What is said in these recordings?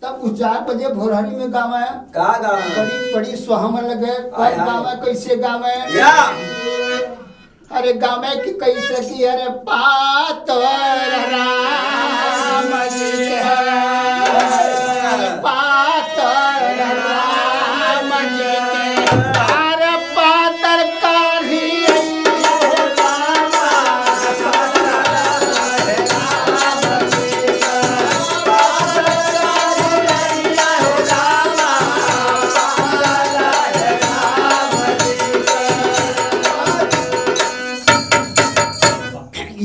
तब उस 4 बजे भोरहरी में गावे का गावे बड़ी बड़ी सुहावन लगे हाय कब हाय। गावे कैसे गावे या अरे गावे कि कैसे की अरे पातर राम जी के पातर राम जी के अरे पातर काढ़ी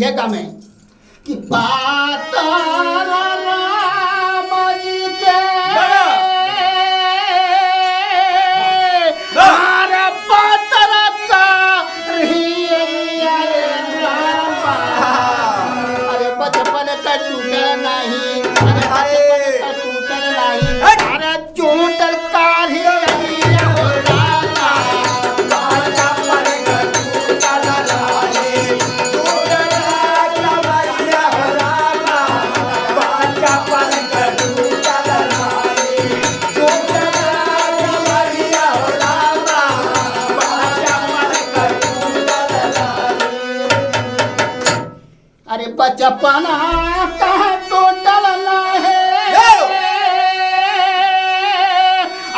ये गावे कि पातर राम जी के अरे पातर काढ़ी अरे बचपन का टूटे नहीं अरे बचपन का टूटे नहीं अरे चूटल काढ़ी हो रामा अरे बचपना कहा टोटल लाहे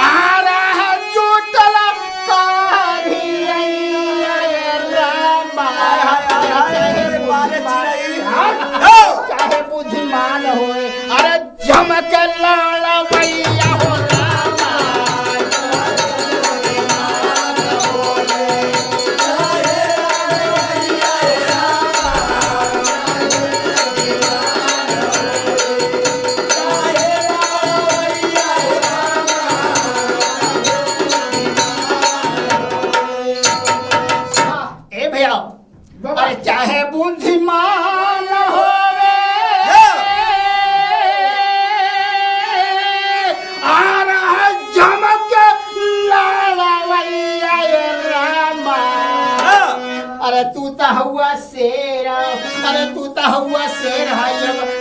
आ रहा टोटल काढ़ी रामा चाहे बुद्धिमान होए अरे झमक लाड़ा भैया हो रामा ए भैया अरे चाहे बुद्धिमान होवे आ रहा झमक लड़वैया रामा अरे तू तो हुआ शेर अरे तू तो हुआ शेर है